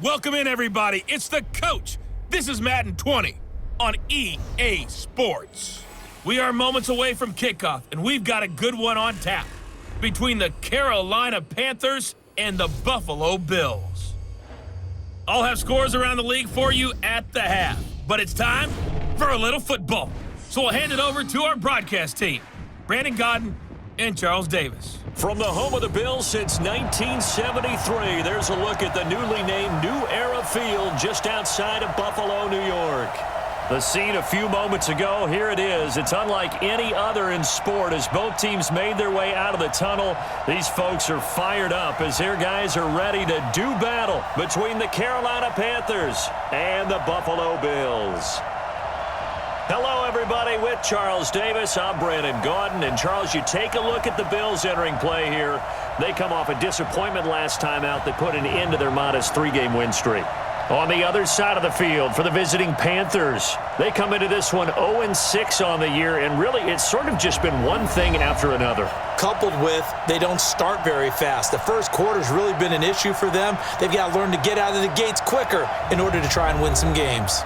Welcome in, everybody. It's the coach. This is Madden 20 on EA Sports. We are moments away from kickoff, and we've got a good one on tap between the Carolina Panthers and the Buffalo Bills. I'll have scores around the league for you at the half, but it's time for a little football. So we'll hand it over to our broadcast team, Brandon Godden and Charles Davis. From the home of the Bills since 1973, there's a look at the newly named New Era Field just outside of Buffalo, New York. The scene a few moments ago, here it is. It's unlike any other in sport as both teams made their way out of the tunnel. These folks are fired up as their guys are ready to do battle between the Carolina Panthers and the Buffalo Bills. Hello, everybody. With Charles Davis, I'm Brandon Godden. And, Charles, you take a look at the Bills entering play here. They come off a disappointment last time out that put an end to their modest 3-game win streak. On the other side of the field for the visiting Panthers, they come into this one 0-6 on the year, and really it's sort of just been one thing after another. Coupled with they don't start very fast. The first quarter's really been an issue for them. They've got to learn to get out of the gates quicker in order to try and win some games.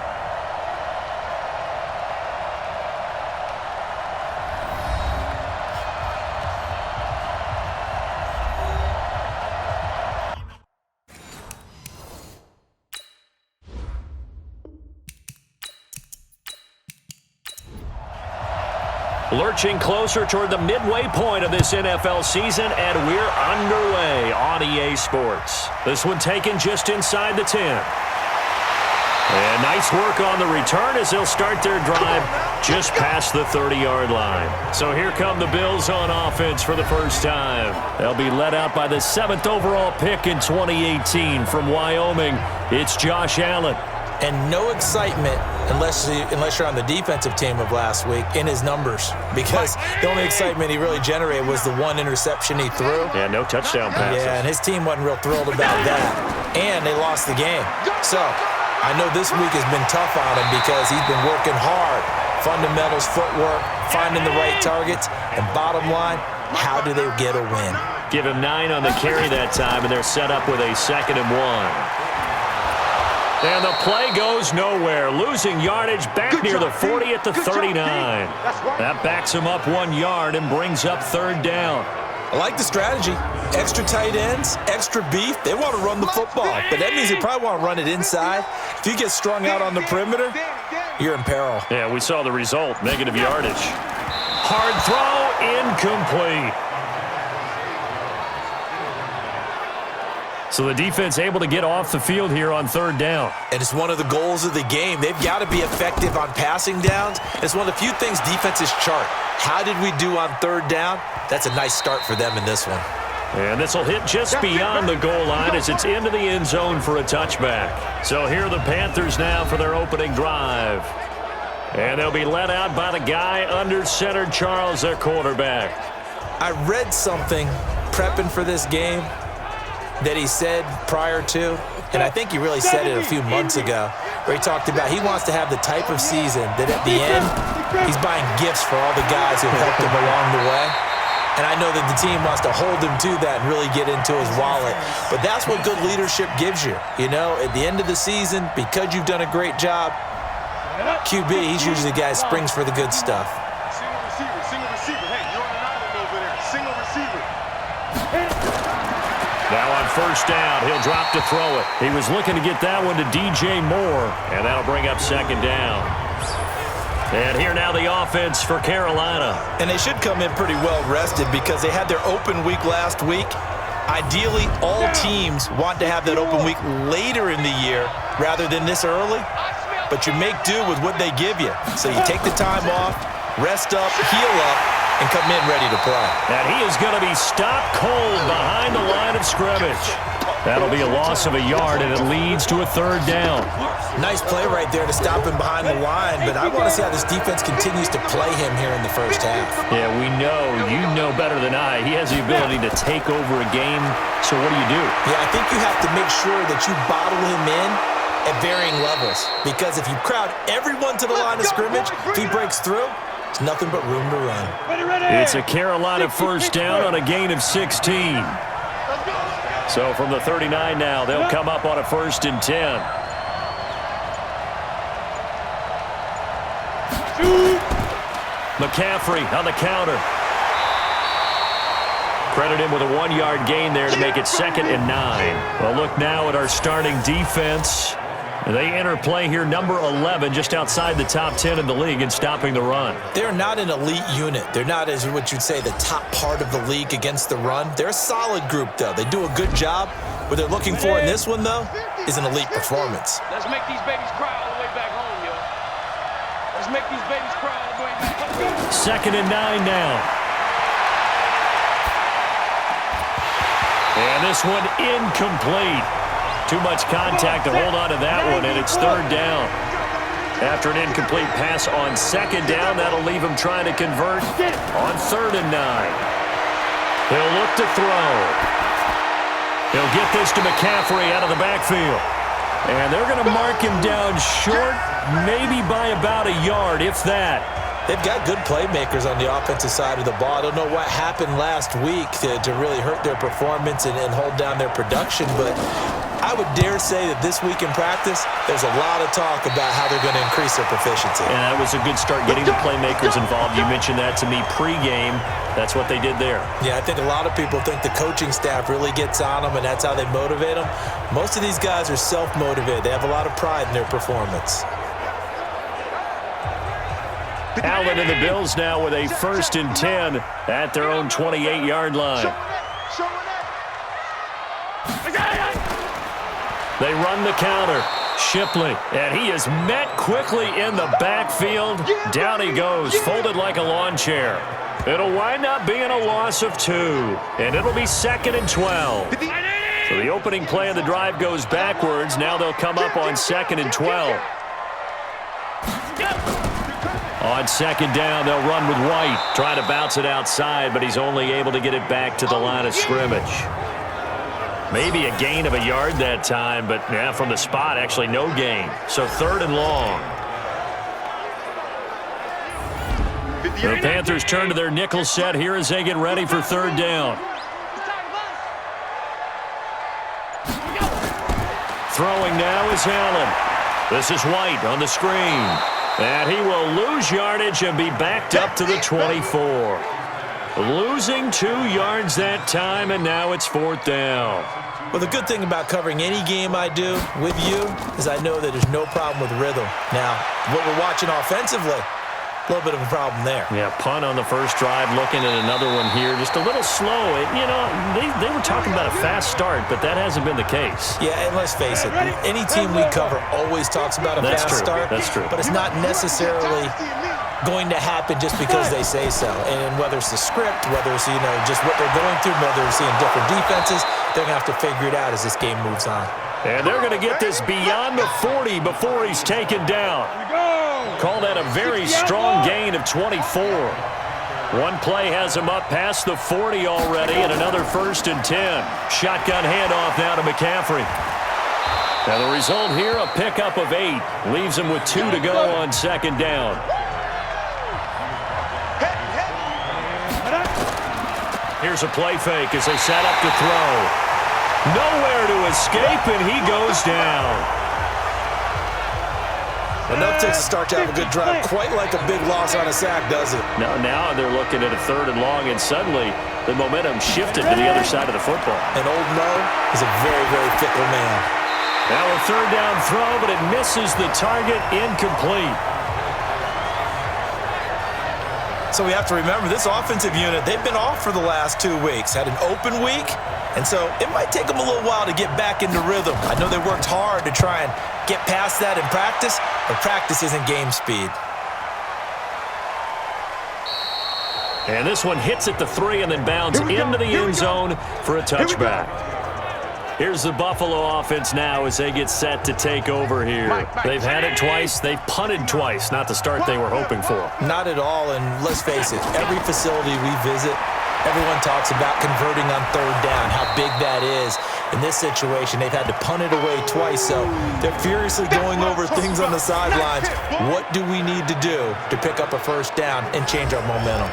Lurching closer toward the midway point of this NFL season, and we're underway on EA Sports. This one taken just inside the 10. And nice work on the return as they'll start their drive just past the 30-yard line. So here come the Bills on offense for the first time. They'll be led out by the 7th overall pick in 2018 from Wyoming. It's Josh Allen. And no excitement unless you're on the defensive team of last week in his numbers, because the only excitement he really generated was the one interception he threw. Yeah, no touchdown passes. Yeah, and his team wasn't real thrilled about that. And they lost the game. So I know this week has been tough on him because he's been working hard. Fundamentals, footwork, finding the right targets, and bottom line, how do they get a win? Give him 9 on the carry that time, and they're set up with a 2nd and 1. And the play goes nowhere, losing yardage back near the 40 at the 39. That backs him up 1 yard and brings up 3rd down. I like the strategy. Extra tight ends, extra beef. They want to run the football, but that means they probably want to run it inside. If you get strung out on the perimeter, you're in peril. Yeah, we saw the result, negative yardage. Hard throw, incomplete. So the defense able to get off the field here on 3rd down. And it's one of the goals of the game. They've got to be effective on passing downs. It's one of the few things defenses chart. How did we do on 3rd down? That's a nice start for them in this one. And this will hit just beyond the goal line as it's into the end zone for a touchback. So here are the Panthers now for their opening drive. And they'll be led out by the guy under center, Charles, their quarterback. I read something prepping for this game that he said prior to, and I think he really said it a few months ago, where he talked about he wants to have the type of season that at the end, he's buying gifts for all the guys who helped him along the way. And I know that the team wants to hold him to that and really get into his wallet. But that's what good leadership gives you. You know, at the end of the season, because you've done a great job, QB, he's usually the guy who springs for the good stuff. Single receiver. Hey, you're on an island over there. Single receiver. Now on 1st down, he'll drop to throw it. He was looking to get that one to DJ Moore, and that'll bring up 2nd down. And here now the offense for Carolina. And they should come in pretty well rested because they had their open week last week. Ideally, all teams want to have that open week later in the year rather than this early. But you make do with what they give you. So you take the time off, rest up, heal up, and come in ready to play. And he is going to be stopped cold behind the line of scrimmage. That'll be a loss of a yard, and it leads to a 3rd down. Nice play right there to stop him behind the line, but I want to see how this defense continues to play him here in the first half. Yeah, we know. You know better than I. He has the ability to take over a game, so what do you do? Yeah, I think you have to make sure that you bottle him in at varying levels, because if you crowd everyone to the line of scrimmage, if he breaks through, it's nothing but room to run. It's a Carolina 1st down on a gain of 16. So from the 39 now, they'll come up on a 1st and 10. McCaffrey on the counter. Credit him with a 1-yard gain there to make it 2nd and 9. Well, look now at our starting defense. They enter play here number 11, just outside the top 10 in the league in stopping the run. They're not an elite unit. They're not, as what you'd say, the top part of the league against the run. They're a solid group, though. They do a good job. What they're looking for in this one, though, is an elite performance. Let's make these babies cry all the way back home, yo. Let's make these babies cry all the way back home. 2nd and 9 now. And this one incomplete. Too much contact to hold on to that one, and it's 3rd down. After an incomplete pass on 2nd down, that'll leave him trying to convert on 3rd and 9. He'll look to throw. He'll get this to McCaffrey out of the backfield. And they're going to mark him down short, maybe by about a yard, if that. They've got good playmakers on the offensive side of the ball. I don't know what happened last week to really hurt their performance and hold down their production, but I would dare say that this week in practice, there's a lot of talk about how they're going to increase their proficiency. And that was a good start, getting the playmakers involved. You mentioned that to me pregame. That's what they did there. Yeah, I think a lot of people think the coaching staff really gets on them, and that's how they motivate them. Most of these guys are self-motivated. They have a lot of pride in their performance. Allen and the Bills now with a 1st and 10 at their own 28-yard line. They run the counter. Shipley, and he is met quickly in the backfield. Down he goes, folded like a lawn chair. It'll wind up being a loss of 2, and it'll be 2nd and 12. So the opening play of the drive goes backwards. Now they'll come up on 2nd and 12. On 2nd down, they'll run with White. Trying to bounce it outside, but he's only able to get it back to the line of scrimmage. Maybe a gain of a yard that time, but yeah, from the spot, actually no gain. So 3rd and long. The Panthers turn to their nickel set here as they get ready for 3rd down. Throwing now is Allen. This is White on the screen. And he will lose yardage and be backed up to the 24. Losing 2 yards that time, and now it's 4th down. Well, the good thing about covering any game I do with you is I know that there's no problem with rhythm. Now, what we're watching offensively, a little bit of a problem there. Yeah, punt on the first drive, looking at another one here. Just a little slow. They were talking about a fast start, but that hasn't been the case. Yeah, and let's face it, any team we cover always talks about a fast start. That's true. But it's not necessarily going to happen just because they say so. And whether it's the script, whether it's, just what they're going through, whether they're seeing different defenses, they're going to have to figure it out as this game moves on. And they're going to get this beyond the 40 before he's taken down. Call that a very strong gain of 24. One play has him up past the 40 already, and another 1st and 10. Shotgun handoff now to McCaffrey. Now the result here, a pickup of 8. Leaves him with 2 to go on 2nd down. Here's a play fake as they set up to throw. Nowhere to escape, and he goes down. Enough to start to have a good drive. Quite like a big loss on a sack, does it? Now they're looking at a 3rd and long, and suddenly the momentum shifted to the other side of the football. And old Mo is a very, very fickle man. Now a 3rd down throw, but it misses the target, incomplete. So we have to remember this offensive unit, they've been off for the last 2 weeks. Had an open week, and so it might take them a little while to get back into rhythm. I know they worked hard to try and get past that in practice, but practice isn't game speed. And this one hits at the 3 and then bounds into the end zone for a touchback. Here's the Buffalo offense now as they get set to take over here. They've had it twice. They've punted twice. Not the start they were hoping for. Not at all, and let's face it, every facility we visit, everyone talks about converting on 3rd down, how big that is. In this situation, they've had to punt it away twice, so they're furiously going over things on the sidelines. What do we need to do to pick up a 1st down and change our momentum?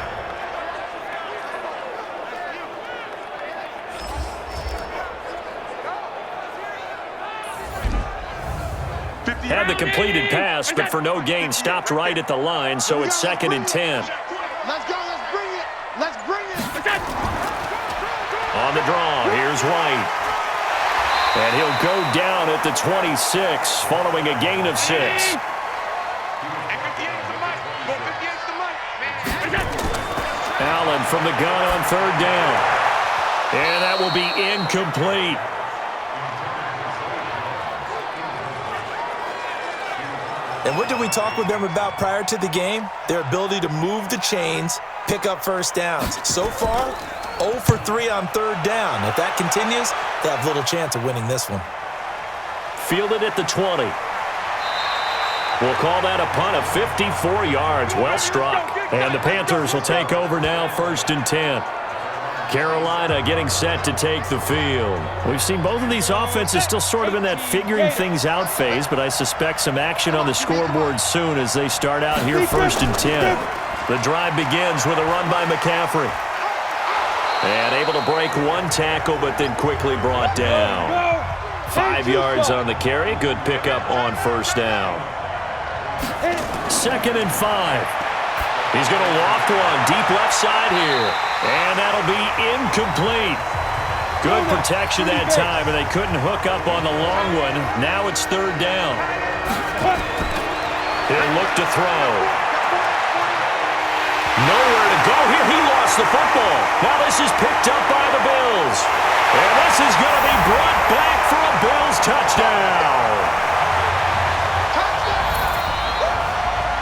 Had the completed pass, but for no gain, stopped right at the line, so it's 2nd and 10. Let's go. Let's bring it. Let's bring it. On the draw, here's White. And he'll go down at the 26, following a gain of 6. Allen from the gun on 3rd down. And that will be incomplete. And what did we talk with them about prior to the game? Their ability to move the chains, pick up first downs. So far, 0 for 3 on 3rd down. If that continues, they have little chance of winning this one. Fielded at the 20. We'll call that a punt of 54 yards. Well struck. And the Panthers will take over now, 1st and 10. Carolina getting set to take the field. We've seen both of these offenses still sort of in that figuring things out phase, but I suspect some action on the scoreboard soon as they start out here 1st and 10. The drive begins with a run by McCaffrey. And able to break one tackle, but then quickly brought down. 5 yards on the carry. Good pickup on 1st down. 2nd and 5. He's going to loft one deep left side here. And that'll be incomplete. Good protection that time, and they couldn't hook up on the long one. Now it's 3rd down. He'll look to throw. Nowhere to go here. He lost the football. Now this is picked up by the Bills. And this is going to be brought back for a Bills touchdown.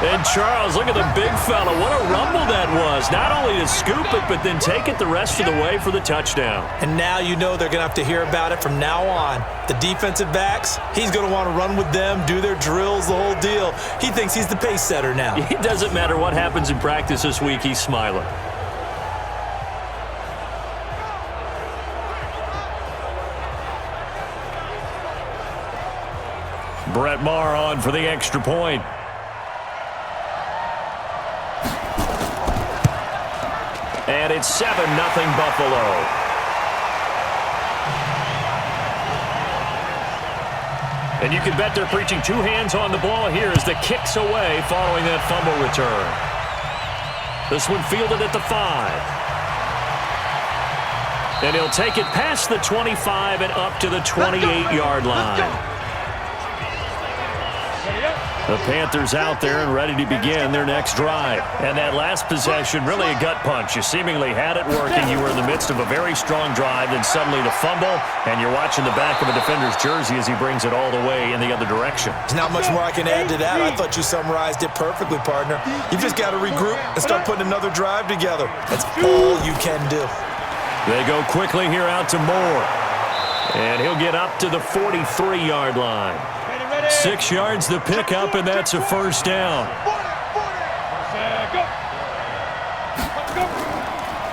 And Charles, look at the big fella. What a rumble that was. Not only to scoop it, but then take it the rest of the way for the touchdown. And now you know they're going to have to hear about it from now on. The defensive backs, he's going to want to run with them, do their drills, the whole deal. He thinks he's the pace setter now. It doesn't matter what happens in practice this week. He's smiling. Brett Maher on for the extra point. And it's 7-0 Buffalo. And you can bet they're preaching 2 hands on the ball here as the kick's away following that fumble return. This one fielded at the 5. And he'll take it past the 25 and up to the 28-yard line. The Panthers out there and ready to begin their next drive. And that last possession, really a gut punch. You seemingly had it working. You were in the midst of a very strong drive, then suddenly the fumble, and you're watching the back of a defender's jersey as he brings it all the way in the other direction. There's not much more I can add to that. I thought you summarized it perfectly, partner. You've just got to regroup and start putting another drive together. That's all you can do. They go quickly here out to Moore. And he'll get up to the 43-yard line. 6 yards the pickup, and that's a 1st down.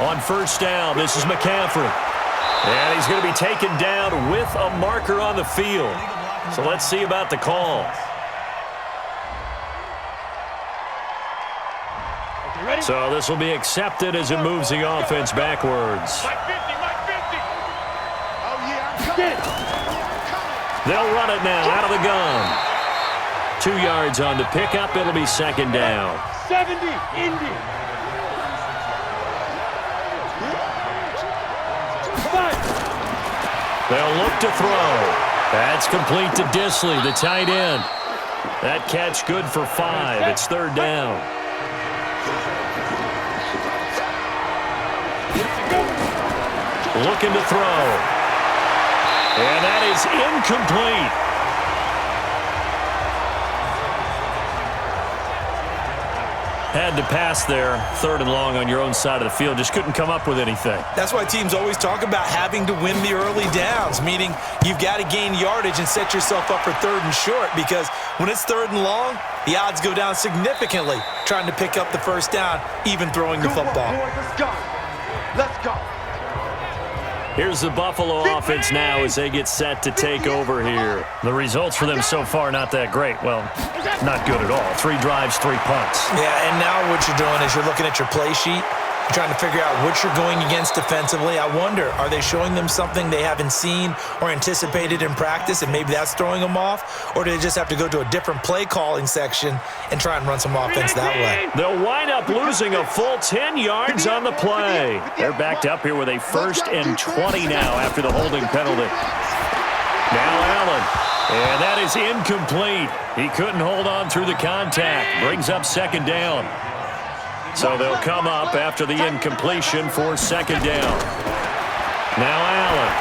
On 1st down, this is McCaffrey. And he's going to be taken down with a marker on the field. So let's see about the call. So this will be accepted as it moves the offense backwards. They'll run it now out of the gun. 2 yards on the pickup. It'll be 2nd down. 70, Indy. They'll look to throw. That's complete to Disley, the tight end. That catch good for 5. It's 3rd down. Looking to throw. And that is incomplete. Had to pass there, 3rd and long on your own side of the field. Just couldn't come up with anything. That's why teams always talk about having to win the early downs, meaning you've got to gain yardage and set yourself up for 3rd and short, because when it's 3rd and long, the odds go down significantly trying to pick up the 1st down, even throwing the football. Let's go. Let's go. Here's the Buffalo offense now as they get set to take over here. The results for them so far not that great. Well, not good at all. 3 drives, 3 punts. Yeah, and now what you're doing is you're looking at your play sheet, trying to figure out what you're going against defensively. I wonder, are they showing them something they haven't seen or anticipated in practice, and maybe that's throwing them off? Or do they just have to go to a different play calling section and try and run some offense that way? They'll wind up losing a full 10 yards on the play. They're backed up here with a 1st and 20 now after the holding penalty. Now Allen, and that is incomplete. He couldn't hold on through the contact. Brings up 2nd down. So they'll come up after the incompletion for 2nd down. Now Allen.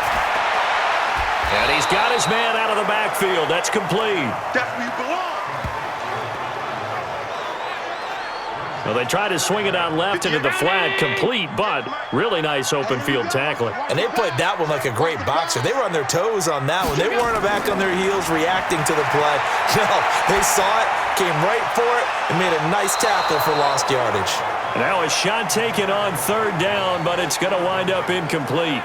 And he's got his man out of the backfield. That's complete. That's where you belong. Well, they try to swing it out left into the flat, complete, but really nice open field tackling. And they played that one like a great boxer. They were on their toes on that one. They weren't back on their heels reacting to the play. No, they saw it, came right for it, and made a nice tackle for lost yardage. Now a shot taken on 3rd down, but it's going to wind up incomplete.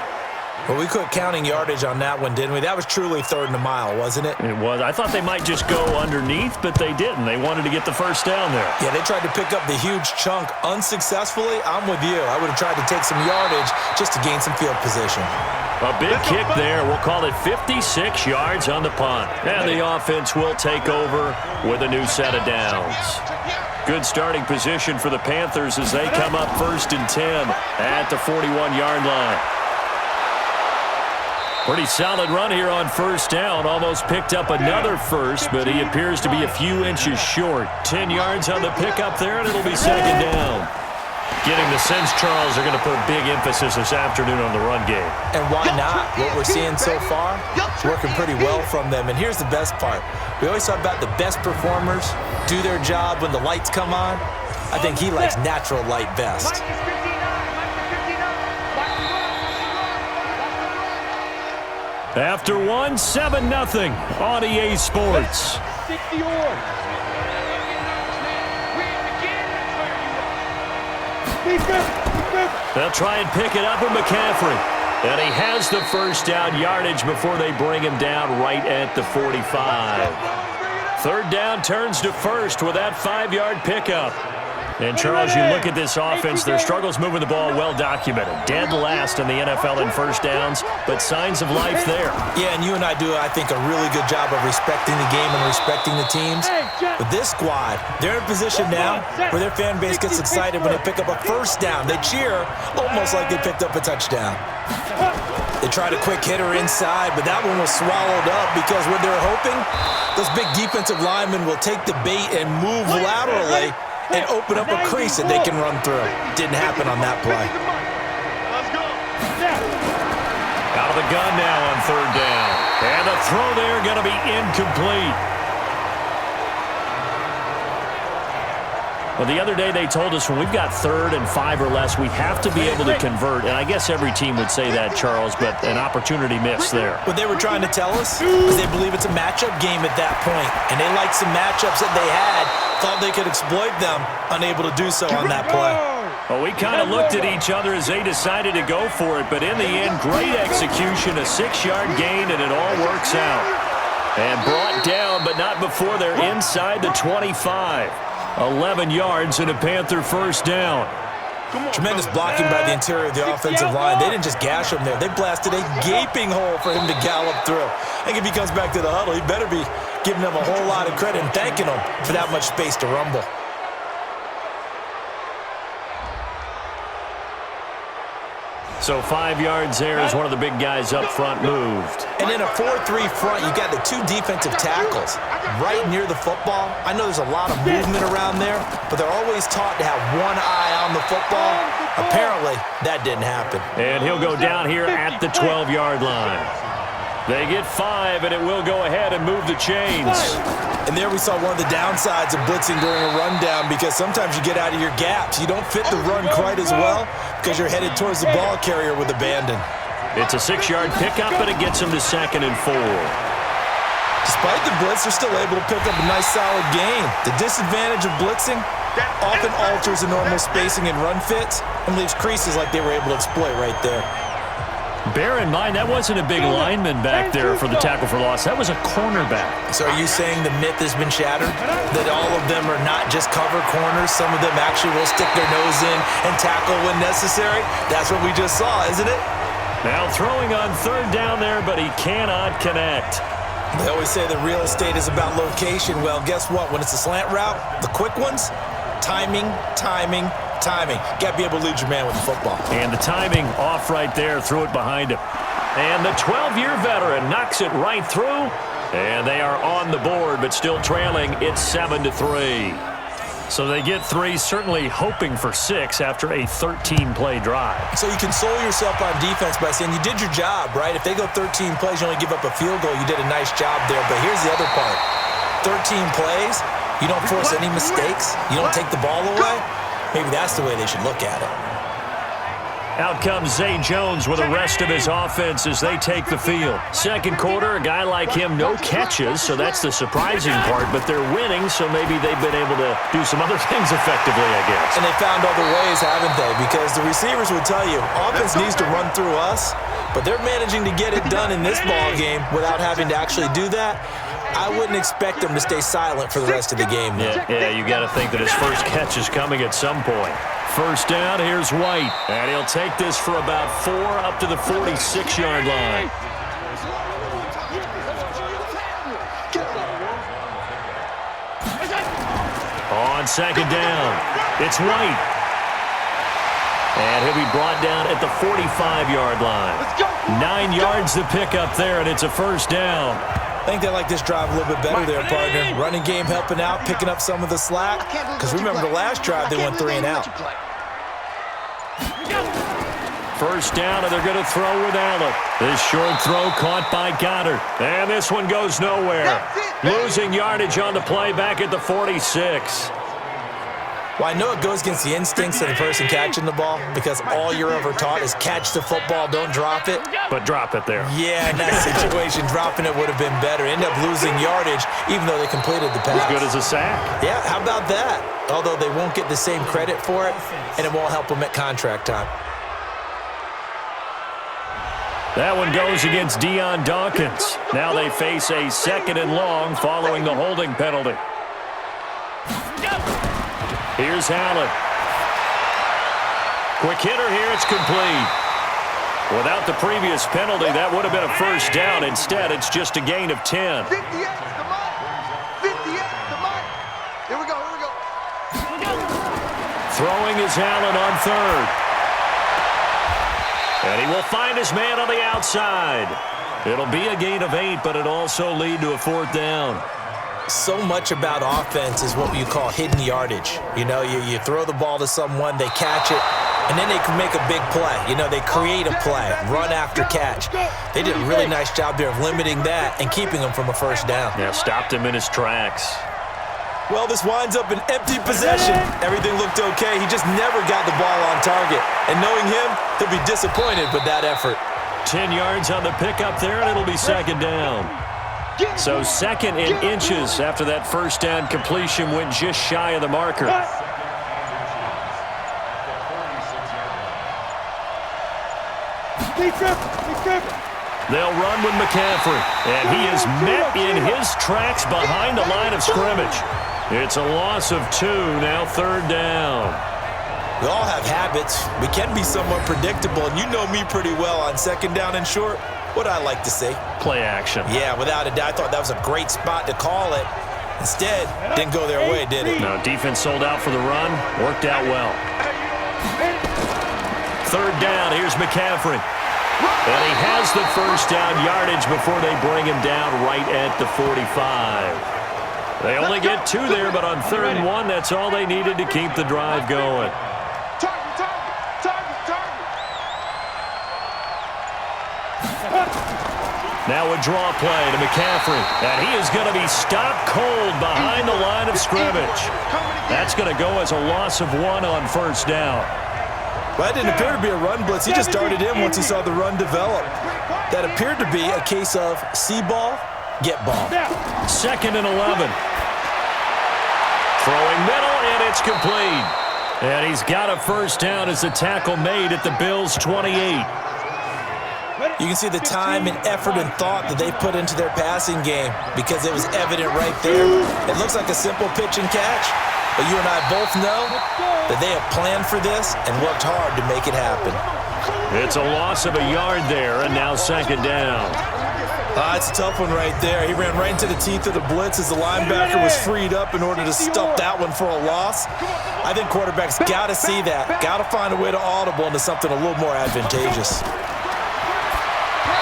Well, we quit counting yardage on that one, didn't we? That was truly 3rd and a mile, wasn't it? It was. I thought they might just go underneath, but they didn't. They wanted to get the 1st down there. Yeah, they tried to pick up the huge chunk unsuccessfully. I'm with you. I would have tried to take some yardage just to gain some field position. A big kick there. We'll call it 56 yards on the punt. And the offense will take over with a new set of downs. Good starting position for the Panthers as they come up 1st and 10 at the 41-yard line. Pretty solid run here on 1st down. Almost picked up another first, but he appears to be a few inches short. 10 yards on the pickup there, and it'll be 2nd down. Getting the sense Charles are going to put a big emphasis this afternoon on the run game. And why not? What we're seeing so far, it's working pretty well from them. And here's the best part. We always talk about the best performers do their job when the lights come on. I think he likes natural light best. After one, 7-0 on EA Sports. They'll try and pick it up with McCaffrey. And he has the 1st down yardage before they bring him down right at the 45. 3rd down turns to 1st with that 5-yard pickup. And, Charles, you look at this offense, their struggles moving the ball well documented. Dead last in the NFL in 1st downs, but signs of life there. Yeah, and you and I do, I think, a really good job of respecting the game and respecting the teams. But this squad, they're in a position now where their fan base gets excited when they pick up a 1st down. They cheer almost like they picked up a touchdown. They tried a quick hitter inside, but that one was swallowed up because what they're hoping, those big defensive linemen will take the bait and move laterally and open up a crease that they can run through. Didn't happen on that play. Let's go. Out of the gun now on 3rd down. And the throw there going to be incomplete. Well, the other day they told us when we've got 3rd and 5 or less, we have to be able to convert. And I guess every team would say that, Charles, but an opportunity missed there. What they were trying to tell us is they believe it's a matchup game at that point. And they liked some matchups that they had, thought they could exploit them, unable to do so on that play. Well, we kind of looked at each other as they decided to go for it, but in the end, great execution, a 6-yard gain, and it all works out. And brought down, but not before they're inside the 25. 11 yards and a Panther 1st down. Tremendous blocking by the interior of the offensive line. They didn't just gash him there. They blasted a gaping hole for him to gallop through. I think if he comes back to the huddle, he better be giving them a whole lot of credit and thanking them for that much space to rumble. So 5 yards there as one of the big guys up front moved. And in a 4-3 front, you got the 2 defensive tackles right near the football. I know there's a lot of movement around there, but they're always taught to have one eye on the football. Apparently, that didn't happen. And he'll go down here at the 12-yard line. They get 5, and it will go ahead and move the chains. And there we saw one of the downsides of blitzing during a rundown, because sometimes you get out of your gaps. You don't fit the run quite as well because you're headed towards the ball carrier with abandon. It's a 6-yard pickup, and it gets them to 2nd and 4. Despite the blitz, they're still able to pick up a nice solid gain. The disadvantage of blitzing often alters the normal spacing and run fits and leaves creases like they were able to exploit right there. Bear in mind, that wasn't a big lineman back there for the tackle for loss. That was a cornerback. So are you saying the myth has been shattered? That all of them are not just cover corners? Some of them actually will stick their nose in and tackle when necessary? That's what we just saw, isn't it? Now throwing on third down there, but he cannot connect. They always say the real estate is about location. Well, guess what? When it's a slant route, the quick ones, timing, timing, timing. Got to be able to lead your man with the football. And the timing off right there, threw it behind him. And the 12-year veteran knocks it right through. And they are on the board, but still trailing. It's 7-3. So they get 3, certainly hoping for 6 after a 13-play drive. So you console yourself on defense by saying you did your job, right? If they go 13 plays, you only give up a field goal, you did a nice job there. But here's the other part. 13 plays, you don't force any mistakes, you don't take the ball away. Maybe that's the way they should look at it. Out comes Zay Jones with the rest of his offense as they take the field. Second quarter, a guy like him, no catches, so that's the surprising part. But they're winning, so maybe they've been able to do some other things effectively, I guess. And they found other ways, haven't they? Because the receivers would tell you, offense needs to run through us, but they're managing to get it done in this ball game without having to actually do that. I wouldn't expect them to stay silent for the rest of the game. Yeah, you got to think that his first catch is coming at some point. First down, here's White. And he'll take this for about 4 up to the 46-yard line. On second down, it's White. And he'll be brought down at the 45-yard line. 9 yards to pick up there, and it's a first down. I think they like this drive a little bit better there, partner. Running game helping out, picking up some of the slack. Because remember, the last drive, they went 3 and out. First down, and they're going to throw with Allen. This short throw caught by Goddard. And this one goes nowhere. Losing yardage on the play back at the 46. Well, I know it goes against the instincts of the person catching the ball because all you're ever taught is catch the football, don't drop it. But drop it there. Yeah, in that situation, dropping it would have been better. End up losing yardage even though they completed the pass. As good as a sack. Yeah, how about that? Although they won't get the same credit for it, and it won't help them at contract time. That one goes against Deion Dawkins. Now they face a 2nd and long following the holding penalty. Here's Allen. Quick hitter here, it's complete. Without the previous penalty, that would have been a first down. Instead, it's just a gain of 10. 58, come on. 58, come on. Here we go, here we go. Throwing is Allen on third. And he will find his man on the outside. It'll be a gain of 8, but it also lead to a 4th down. So much about offense is what you call hidden yardage. You know, you throw the ball to someone, they catch it, and then they can make a big play. You know, they create a play, run after catch. They did a really nice job there of limiting that and keeping him from a first down. Yeah, stopped him in his tracks. Well, this winds up an empty possession. Everything looked okay. He just never got the ball on target. And knowing him, he'll be disappointed with that effort. 10 yards on the pickup there, and it'll be 2nd down. So 2nd and inches after that first down completion went just shy of the marker. They'll run with McCaffrey, and he is met in his tracks behind the line of scrimmage. It's a loss of 2, now 3rd down. We all have habits. We can be somewhat predictable, and you know me pretty well on 2nd down and short. What I like to see. Play action. Yeah, without a doubt. I thought that was a great spot to call it. Instead, didn't go their way, did it? No, defense sold out for the run. Worked out well. 3rd down, here's McCaffrey. And he has the first down yardage before they bring him down right at the 45. They only get 2 there, but on 3rd and 1, that's all they needed to keep the drive going. Now a draw play to McCaffrey, and he is going to be stopped cold behind the line of scrimmage. That's going to go as a loss of 1 on first down. Well, that didn't appear to be a run blitz. He just started in once he saw the run develop. That appeared to be a case of see ball, get ball. 2nd and 11. Throwing middle, and it's complete. And he's got a first down as the tackle made at the Bills' 28. You can see the time and effort and thought that they put into their passing game because it was evident right there. It looks like a simple pitch and catch, but you and I both know that they have planned for this and worked hard to make it happen. It's a loss of a yard there, and now second down. It's a tough one right there. He ran right into the teeth of the blitz as the linebacker was freed up in order to stuff that one for a loss. I think quarterbacks got to see that, got to find a way to audible into something a little more advantageous.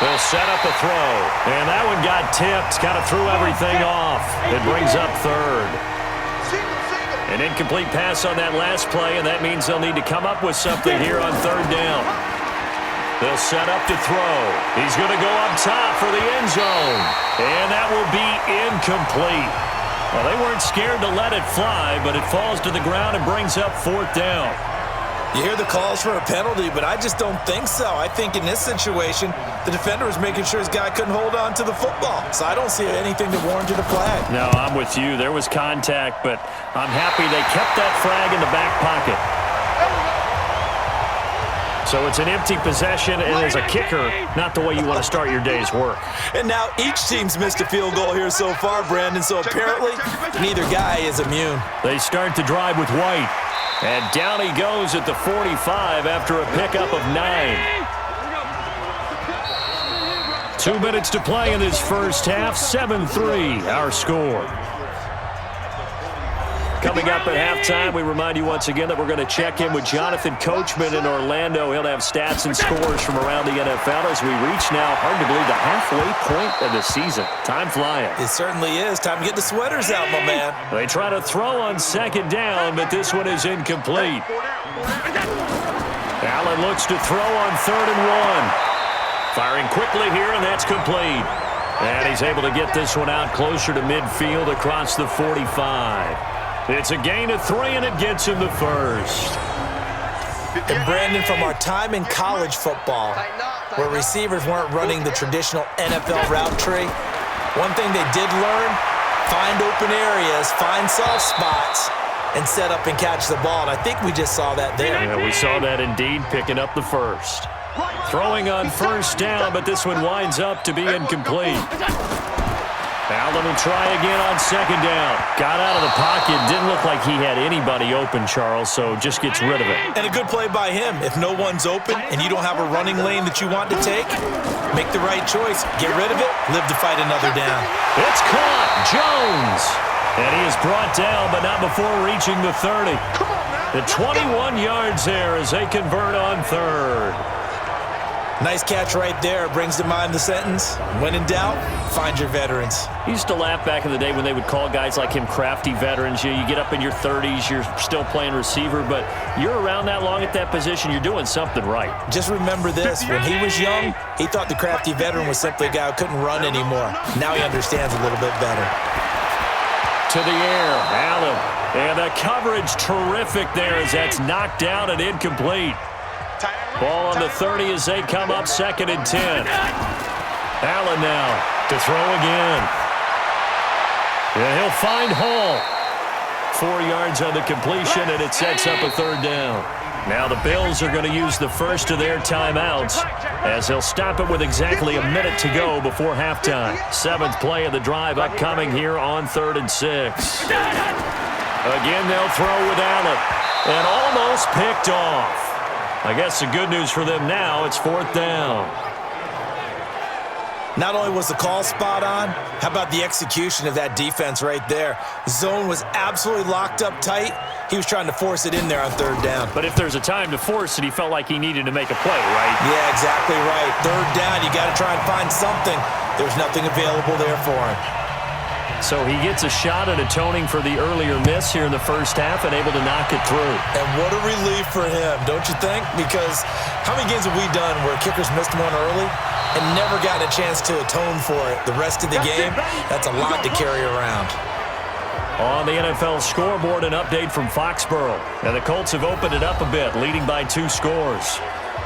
They'll set up a throw, and that one got tipped, kind of threw everything off. It brings up third. An incomplete pass on that last play, and that means they'll need to come up with something here on third down. They'll set up to throw. He's going to go up top for the end zone, and that will be incomplete. Well, they weren't scared to let it fly, but it falls to the ground and brings up fourth down. You hear the calls for a penalty, but I just don't think so. I think in this situation, the defender was making sure his guy couldn't hold on to the football. So I don't see anything that warranted a flag. No, I'm with you. There was contact, but I'm happy they kept that flag in the back pocket. So it's an empty possession, and as a kicker, not the way you want to start your day's work. And now each team's missed a field goal here so far, Brandon, so apparently neither guy is immune. They start the drive with White. And down he goes at the 45 after a pickup of 9. 2 minutes to play in this first half. 7-3, our score. Coming up at halftime, we remind you once again that we're going to check in with Jonathan Coachman in Orlando. He'll have stats and scores from around the NFL as we reach now, hard to believe, the halfway point of the season. Time flying. It certainly is. Time to get the sweaters out, my man. They try to throw on second down, but this one is incomplete. Allen looks to throw on 3rd and 1. Firing quickly here, and that's complete. And he's able to get this one out closer to midfield across the 45. It's a gain of 3, and it gets him the first. And Brandon, from our time in college football, where receivers weren't running the traditional NFL route tree, one thing they did learn, find open areas, find soft spots, and set up and catch the ball. And I think we just saw that there. Yeah, we saw that indeed, picking up the first. Throwing on first down, but this one winds up to be incomplete. Allen will try again on second down. Got out of the pocket. Didn't look like he had anybody open, Charles, so just gets rid of it. And a good play by him. If no one's open and you don't have a running lane that you want to take, make the right choice. Get rid of it. Live to fight another down. It's caught. Jones. And he is brought down, but not before reaching the 30. The 21 yards there as they convert on third. Nice catch right there. Brings to mind the sentence, when in doubt, find your veterans. He used to laugh back in the day when they would call guys like him crafty veterans. You get up in your 30s, you're still playing receiver, but you're around that long at that position, you're doing something right. Just remember this. When he was young, he thought the crafty veteran was simply a guy who couldn't run anymore. Now he understands a little bit better. To the air, Allen. And the coverage terrific there as that's knocked down and incomplete. Ball on the 30 as they come up 2nd and 10. Allen now to throw again. And he'll find Hall. 4 yards on the completion, and it sets up a 3rd down. Now the Bills are going to use the first of their timeouts as they'll stop it with exactly a minute to go before halftime. 7th play of the drive upcoming here on 3rd and 6. Again, they'll throw with Allen. And almost picked off. I guess the good news for them now, it's 4th down. Not only was the call spot on, how about the execution of that defense right there? Zone was absolutely locked up tight. He was trying to force it in there on 3rd down. But if there's a time to force it, he felt like he needed to make a play, right? Yeah, exactly right. 3rd down, you got to try and find something. There's nothing available there for him. So he gets a shot at atoning for the earlier miss here in the first half and able to knock it through. And what a relief for him, don't you think? Because how many games have we done where kickers missed one early and never gotten a chance to atone for it the rest of the game? That's a lot to carry around. On the NFL scoreboard, an update from Foxborough. And the Colts have opened it up a bit, leading by 2 scores.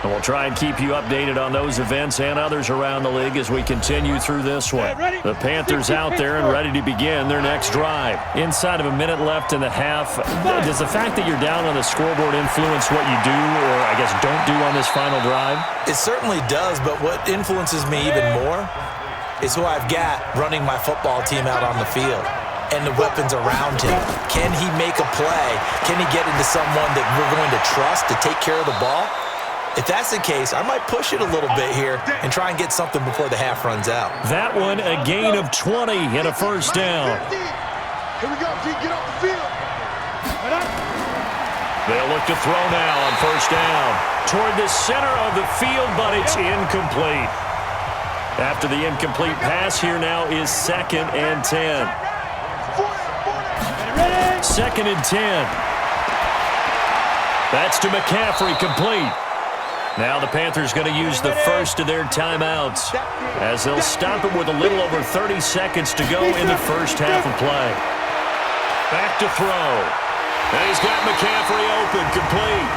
And we'll try and keep you updated on those events and others around the league as we continue through this one. The Panthers out there and ready to begin their next drive. Inside of a minute left in the half, does the fact that you're down on the scoreboard influence what you do or, I guess, don't do on this final drive? It certainly does, but what influences me even more is who I've got running my football team out on the field and the weapons around him. Can he make a play? Can he get into someone that we're going to trust to take care of the ball? If that's the case, I might push it a little bit here and try and get something before the half runs out. That one, a gain of 20 and a first down. Here we go, G. Get off the field. They'll look to throw now on first down. Toward the center of the field, but it's incomplete. After the incomplete pass, here now is 2nd and 10. 2nd and 10. That's to McCaffrey, complete. Now the Panthers going to use the first of their timeouts as they'll stop it with a little over 30 seconds to go in the first half of play. Back to throw. And he's got McCaffrey open, complete.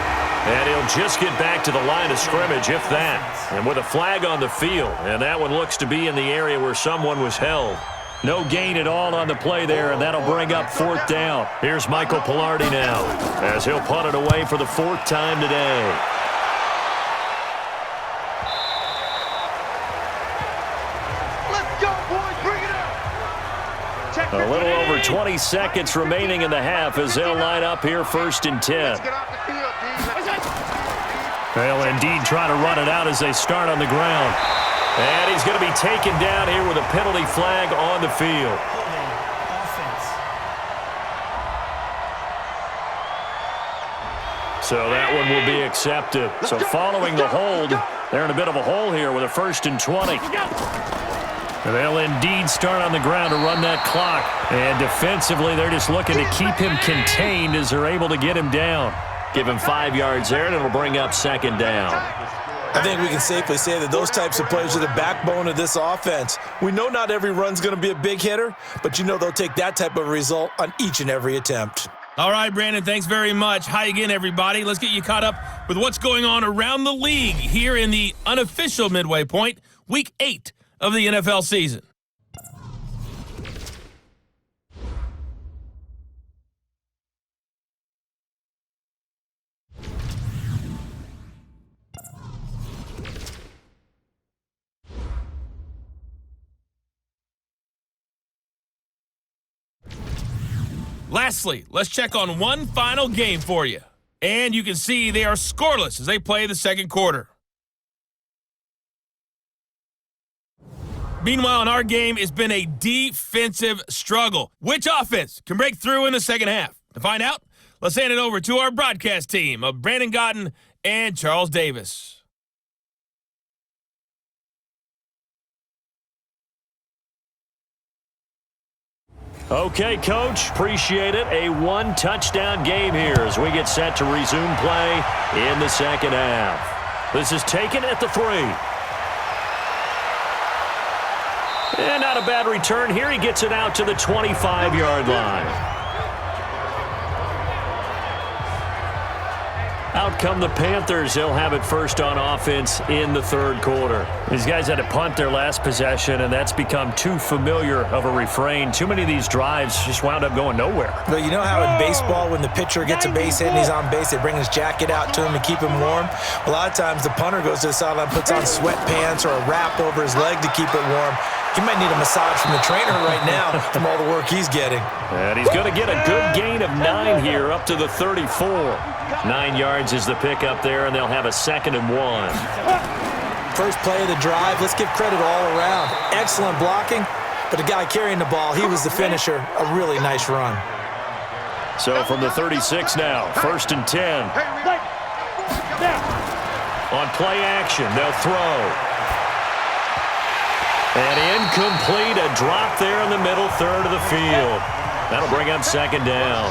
And he'll just get back to the line of scrimmage, if that. And with a flag on the field, and that one looks to be in the area where someone was held. No gain at all on the play there, and that'll bring up 4th down. Here's Michael Pilardi now as he'll punt it away for the 4th time today. A little over 20 seconds remaining in the half as they'll line up here 1st and 10. They'll indeed try to run it out as they start on the ground. And he's going to be taken down here with a penalty flag on the field. So that one will be accepted. So following the hold, they're in a bit of a hole here with a 1st and 20. They'll indeed start on the ground to run that clock. And defensively, they're just looking to keep him contained as they're able to get him down. Give him 5 yards there, and it'll bring up 2nd down. I think we can safely say that those types of plays are the backbone of this offense. We know not every run's going to be a big hitter, but you know they'll take that type of result on each and every attempt. All right, Brandon, thanks very much. Hi again, everybody. Let's get you caught up with what's going on around the league here in the unofficial midway point, Week 8 of the NFL season. Lastly, let's check on one final game for you. And you can see they are scoreless as they play the second quarter. Meanwhile, in our game, it's been a defensive struggle. Which offense can break through in the second half? To find out, let's hand it over to our broadcast team of Brandon Gotten and Charles Davis. Okay, Coach, appreciate it. A 1-touchdown game here as we get set to resume play in the second half. This is taken at the 3. And not a bad return here. He gets it out to the 25-yard line. Out come the Panthers. They'll have it first on offense in the third quarter. These guys had to punt their last possession, and that's become too familiar of a refrain. Too many of these drives just wound up going nowhere. But you know how in baseball, when the pitcher gets a base hit and he's on base, they bring his jacket out to him to keep him warm? A lot of times the punter goes to the sideline, puts on sweatpants or a wrap over his leg to keep it warm. He might need a massage from the trainer right now from all the work he's getting. And he's going to get a good gain of 9 here up to the 34. 9 yards is the pickup there, and they'll have a 2nd and 1. First play of the drive, let's give credit all around. Excellent blocking, but the guy carrying the ball, he was the finisher. A really nice run. So from the 36 now, 1st and 10. On play action, they'll throw. And incomplete, a drop there in the middle third of the field. That'll bring up 2nd down.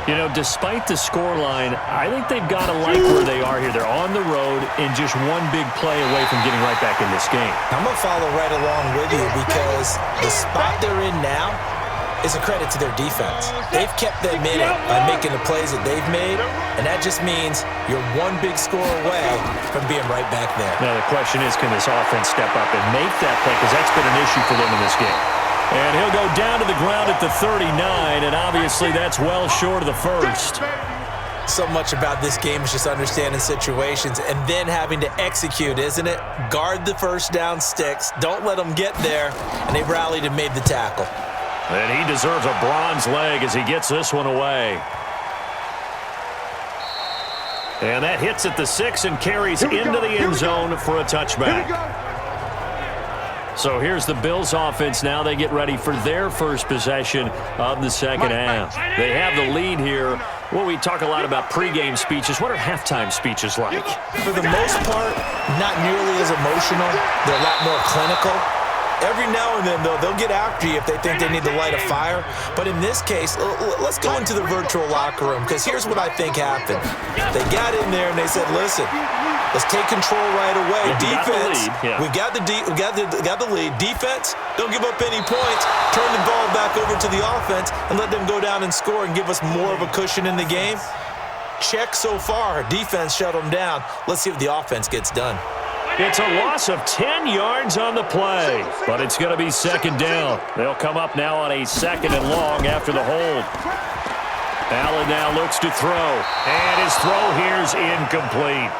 You know, despite the scoreline, I think they've got to like where they are here. They're on the road and just one big play away from getting right back in this game. I'm going to follow right along with you because the spot they're in now is a credit to their defense. They've kept them in it by making the plays that they've made, and that just means you're one big score away from being right back there. Now the question is, can this offense step up and make that play? Because that's been an issue for them in this game. And he'll go down to the ground at the 39, and obviously that's well short of the first. So much about this game is just understanding situations and then having to execute, isn't it? Guard the first down sticks. Don't let them get there. And they rallied and made the tackle. And he deserves a bronze leg as he gets this one away. And that hits at the 6 and carries into the end zone for a touchback. So here's the Bills offense now. They get ready for their first possession of the second half. They have the lead here. Well, we talk a lot about pregame speeches. What are halftime speeches like? For the most part, not nearly as emotional. They're a lot more clinical. Every now and then, though, they'll get after you if they think they need to light a fire. But in this case, let's go into the virtual locker room, because here's what I think happened. They got in there and they said, listen, let's take control right away. Defense, we got the lead. Defense, don't give up any points. Turn the ball back over to the offense and let them go down and score and give us more of a cushion in the game. Check so far. Defense shut them down. Let's see if the offense gets done. It's a loss of 10 yards on the play, but it's going to be second down. They'll come up now on a 2nd and long after the hold. Allen now looks to throw, and his throw here's incomplete.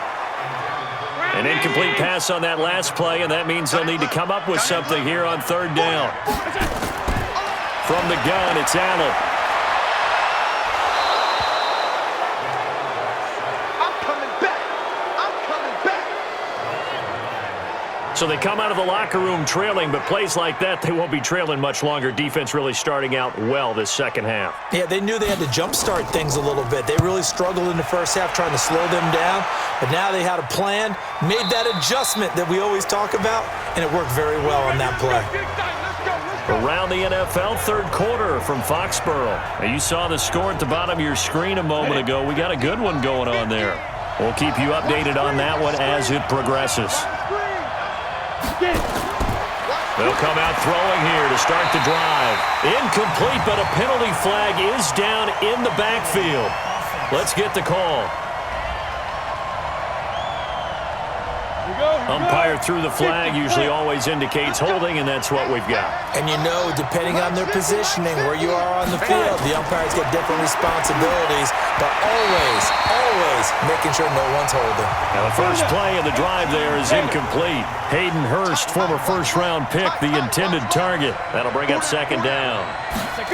An incomplete pass on that last play, and that means they'll need to come up with something here on 3rd down. From the gun, it's Allen. So they come out of the locker room trailing, but plays like that, they won't be trailing much longer. Defense really starting out well this second half. Yeah, they knew they had to jumpstart things a little bit. They really struggled in the first half trying to slow them down, but now they had a plan, made that adjustment that we always talk about, and it worked very well on that play. Around the NFL, 3rd quarter from Foxborough. Now, you saw the score at the bottom of your screen a moment ago. We got a good one going on there. We'll keep you updated on that one as it progresses. They'll come out throwing here to start the drive. Incomplete, but a penalty flag is down in the backfield. Let's get the call. Umpire threw the flag, usually always indicates holding, and that's what we've got. And you know, depending on their positioning, where you are on the field, the umpires get different responsibilities, but always making sure no one's holding. Now the first play of the drive there is incomplete. Hayden Hurst, former first-round pick, the intended target. That'll bring up 2nd down.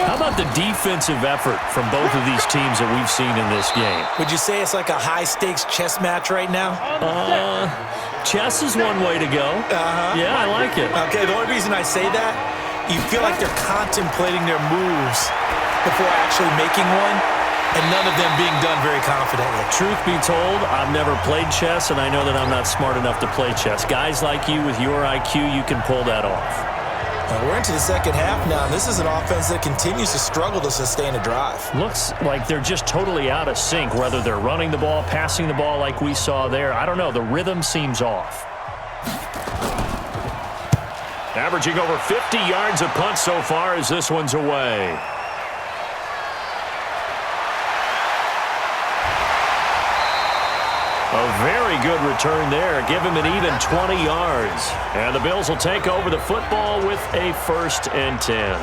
How about the defensive effort from both of these teams that we've seen in this game? Would you say it's like a high-stakes chess match right now? Chess is one way to go. Yeah, I like it. Okay, the only reason I say that, you feel like they're contemplating their moves before actually making one, and none of them being done very confidently. Truth be told, I've never played chess, and I know that I'm not smart enough to play chess. Guys like you with your IQ, you can pull that off. We're into the second half now, and this is an offense that continues to struggle to sustain a drive. Looks like they're just totally out of sync, whether they're running the ball, passing the ball like we saw there. I don't know. The rhythm seems off. Averaging over 50 yards a punt so far as this one's away. A very good return there. Give him an even 20 yards. And the Bills will take over the football with a 1st and 10.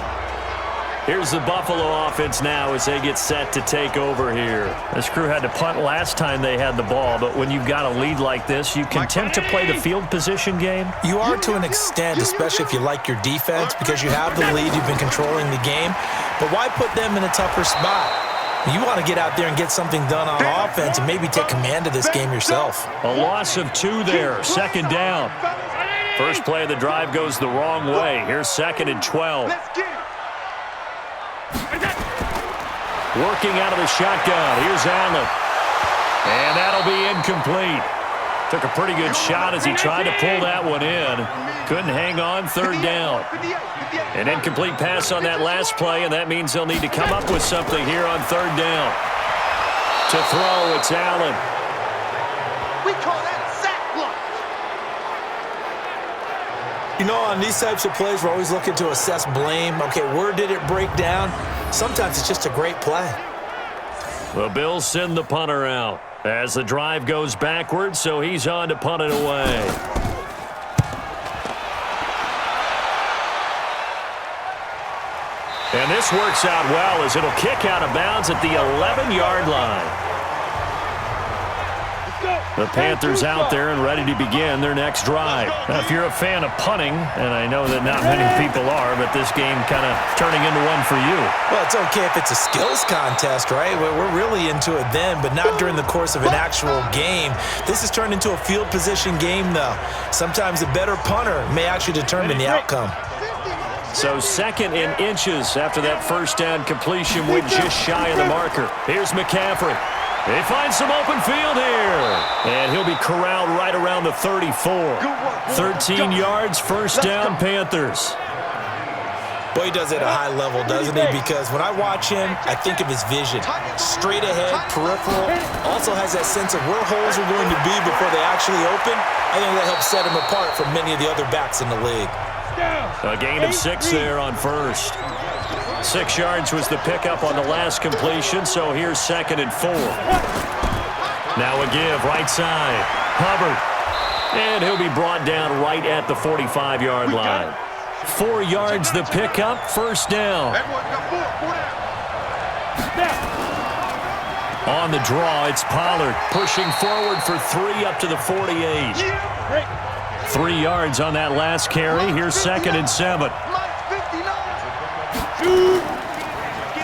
Here's the Buffalo offense now as they get set to take over here. This crew had to punt last time they had the ball, but when you've got a lead like this, you can tend to play the field position game. You are to an extent, especially if you like your defense, because you have the lead, you've been controlling the game. But why put them in a tougher spot? You want to get out there and get something done on offense and maybe take command of this game yourself. A loss of 2 there, 2nd down. First play of the drive goes the wrong way. Here's 2nd and 12. Working out of the shotgun. Here's Allen. And that'll be incomplete. Took a pretty good shot as he tried to pull that one in. Couldn't hang on, 3rd down. An incomplete pass on that last play, and that means they'll need to come up with something here on 3rd down. To throw, it's Allen. We call that a sack block. You know, on these types of plays, we're always looking to assess blame. Okay, where did it break down? Sometimes it's just a great play. The Bills send the punter out as the drive goes backwards, so he's on to punt it away. And this works out well as it'll kick out of bounds at the 11-yard line. The Panthers out there and ready to begin their next drive. Now, if you're a fan of punting, and I know that not many people are, but this game kind of turning into one for you. Well, it's okay if it's a skills contest, right? We're really into it then, but not during the course of an actual game. This has turned into a field position game, though. Sometimes the better punter may actually determine the outcome. So 2nd and inches after that first down completion went just shy of the marker. Here's McCaffrey. He finds some open field here. And he'll be corralled right around the 34. 13 yards, first down, Panthers. Boy, he does it at a high level, doesn't he? Because when I watch him, I think of his vision. Straight ahead, peripheral. Also has that sense of where holes are going to be before they actually open. I think that helps set him apart from many of the other backs in the league. A gain of 6 there on first. 6 yards was the pickup on the last completion, so here's 2nd and 4. Now a give, right side. Hubbard. And he'll be brought down right at the 45-yard line. 4 yards the pickup, first down. On the draw, it's Pollard pushing forward for 3 up to the 48. 3 yards on that last carry. Here's 2nd and 7.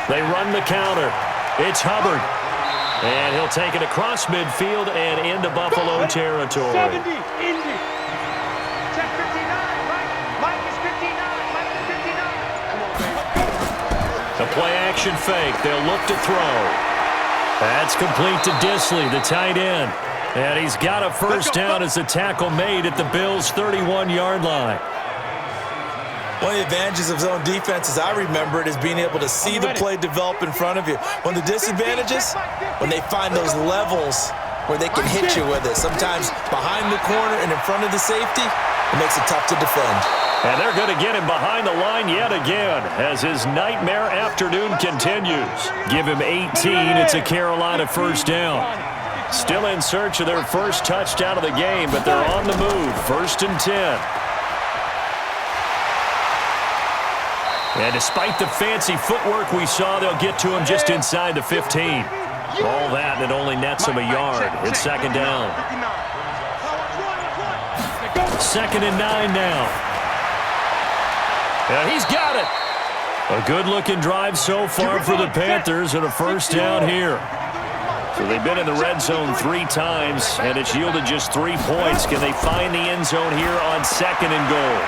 They run the counter. It's Hubbard. And he'll take it across midfield and into Buffalo territory. 70, Indy. Check 59, Mike is 59. Mike is 59. Come on, baby. The play action fake. They'll look to throw. That's complete to Disley, the tight end. And he's got a first down as the tackle made at the Bills' 31-yard line. One of the advantages of zone defense, as I remember it, is being able to see the play develop in front of you. One of the disadvantages, when they find those levels where they can hit you with it. Sometimes behind the corner and in front of the safety, it makes it tough to defend. And they're going to get him behind the line yet again as his nightmare afternoon continues. Give him 18. It's a Carolina first down. Still in search of their first touchdown of the game, but they're on the move. 1st and 10. And despite the fancy footwork we saw, they'll get to him just inside the 15. All that, and it only nets him a yard. It's 2nd down. 2nd and 9 now. And he's got it. A good-looking drive so far for the Panthers and a first down here. So they've been in the red zone 3 times, and it's yielded just 3 points. Can they find the end zone here on 2nd and goal?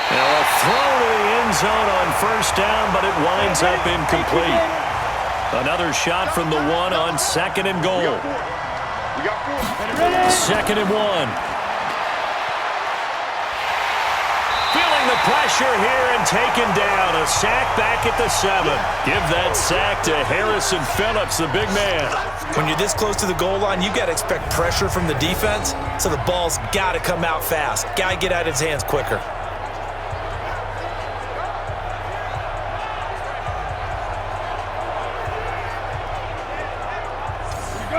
Now a throw to the end zone on first down, but it winds up incomplete. Another shot from the 1 on 2nd and goal. 2nd and 1. Feeling the pressure here and taken down. A sack back at the 7. Give that sack to Harrison Phillips, the big man. When you're this close to the goal line, you got to expect pressure from the defense, so the ball's got to come out fast. Got to get out of his hands quicker.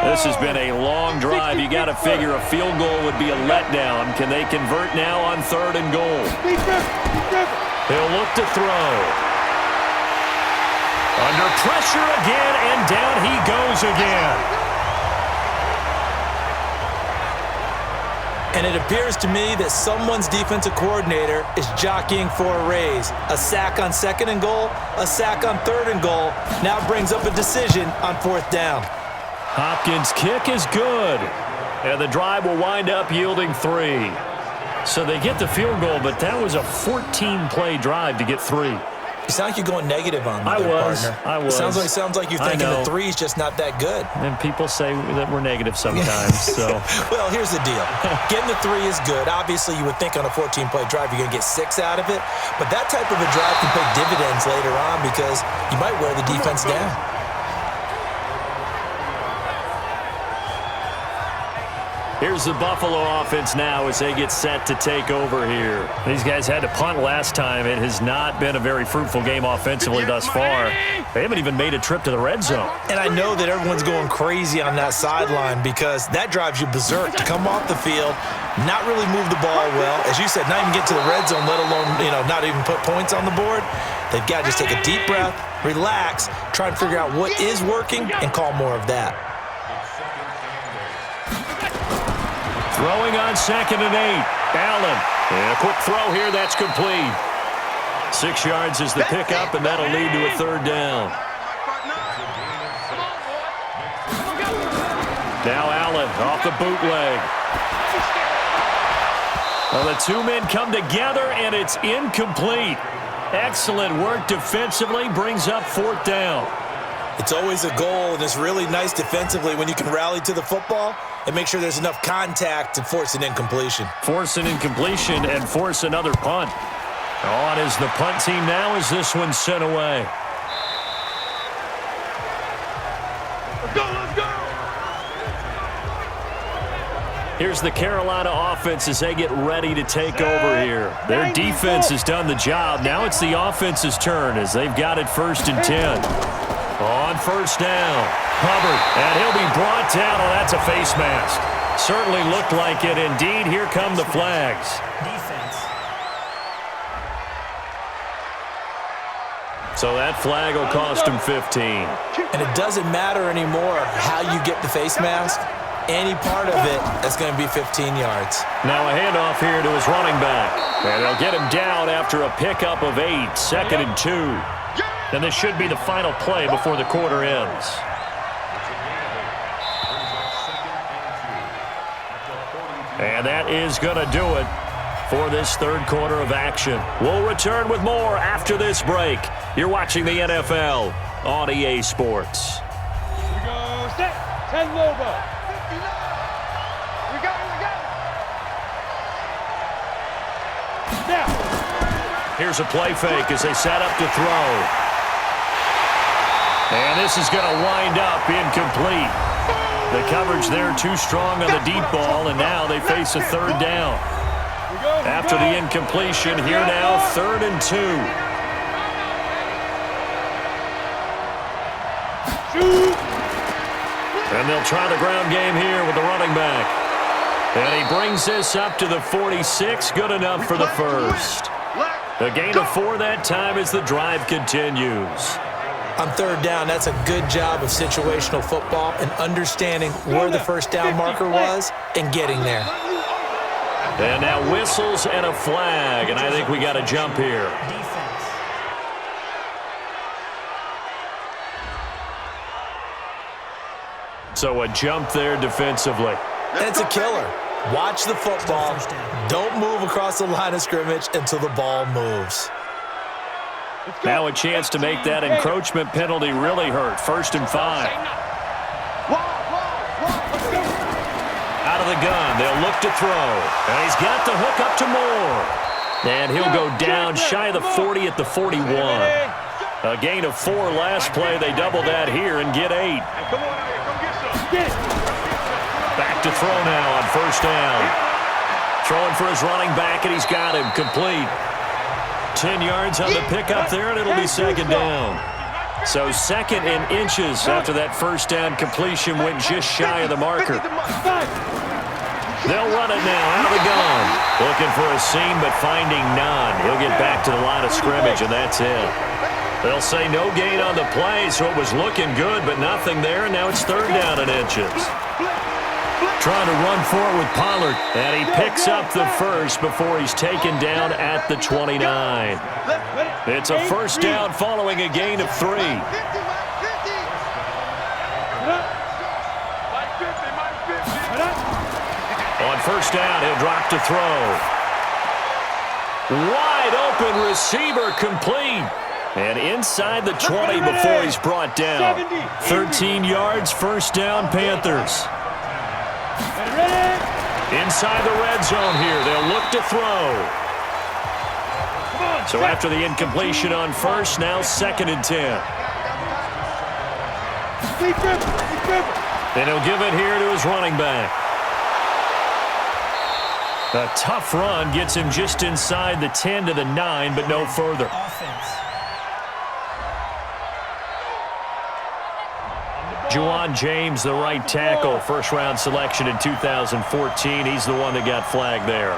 This has been a long drive. You got to figure a field goal would be a letdown. Can they convert now on 3rd and goal? He'll look to throw. Under pressure again, and down he goes again. And it appears to me that someone's defensive coordinator is jockeying for a raise. A sack on 2nd and goal, a sack on 3rd and goal. Now brings up a decision on 4th down. Hopkins' kick is good. And the drive will wind up yielding 3. So they get the field goal, but that was a 14-play drive to get 3. You sound like you're going negative on me, I was. It sounds like you're thinking the 3's just not that good. And people say that we're negative sometimes. So, well, here's the deal. Getting the 3 is good. Obviously, you would think on a 14-play drive you're going to get 6 out of it. But that type of a drive can pay dividends later on because you might wear the defense down. Here's the Buffalo offense now as they get set to take over here. These guys had to punt last time. It has not been a very fruitful game offensively thus far. They haven't even made a trip to the red zone. And I know that everyone's going crazy on that sideline because that drives you berserk to come off the field, not really move the ball well. As you said, not even get to the red zone, let alone, not even put points on the board. They've got to just take a deep breath, relax, try and figure out what is working, and call more of that. Throwing on 2nd and 8. Allen. And a quick throw here. That's complete. 6 yards is the pickup, and that'll lead to a 3rd down. Now Allen off the bootleg. Well, the two men come together, and it's incomplete. Excellent work defensively. Brings up 4th down. It's always a goal, and it's really nice defensively when you can rally to the football and make sure there's enough contact to force an incompletion. Force an incompletion and force another punt. On is the punt team now as this one's sent away. Let's go, let's go! Here's the Carolina offense as they get ready to take over here. Their defense has done the job. Now it's the offense's turn as they've got it 1st and 10. On 1st down, Hubbard, and he'll be brought down. Oh, that's a face mask. Certainly looked like it. Indeed, here come the flags. Defense. So that flag will cost him 15. And it doesn't matter anymore how you get the face mask. Any part of it, that's going to be 15 yards. Now a handoff here to his running back. And they'll get him down after a pickup of 8, 2nd and 2. And this should be the final play before the quarter ends. And that is going to do it for this 3rd quarter of action. We'll return with more after this break. You're watching the NFL on EA Sports. Here we go, set, 10 Lobo. We got it. Now. Here's a play fake as they set up to throw. And this is going to wind up incomplete. The coverage there too strong on the deep ball, and now they face a 3rd down. After the incompletion, here now 3rd and 2. And they'll try the ground game here with the running back. And he brings this up to the 46, good enough for the 1st. A gain of 4 that time as the drive continues. On 3rd down, that's a good job of situational football and understanding where the 1st down marker was and getting there. And now whistles and a flag, and I think we got a jump here. Defense. So a jump there defensively. That's a killer. Watch the football. Don't move across the line of scrimmage until the ball moves. Now a chance to make that encroachment penalty really hurt. 1st and 5. Out of the gun, they'll look to throw. And he's got the hook up to Moore. And he'll go down shy of the 40 at the 41. A gain of 4 last play. They double that here and get 8. Back to throw now on 1st down. Throwing for his running back, and he's got him complete. 10 yards on the pickup there, and it'll be 2nd down. So 2nd and inches after that 1st down completion went just shy of the marker. They'll run it now out of the gun. Looking for a seam, but finding none. He'll get back to the line of scrimmage, and that's it. They'll say no gain on the play, so it was looking good, but nothing there. Now it's 3rd down and inches. Trying to run for it with Pollard, and he picks up the 1st before he's taken down at the 29. It's a 1st down following a gain of 3. On 1st down, he'll drop to throw. Wide open receiver complete. And inside the 20 before he's brought down. 13 yards, 1st down, Panthers. Inside the red zone here, they'll look to throw. So after the incompletion on 1st, now 2nd and 10. And he'll give it here to his running back. A tough run gets him just inside the 10 to the 9, but no further. Juwan James, the right tackle, first-round selection in 2014. He's the one that got flagged there.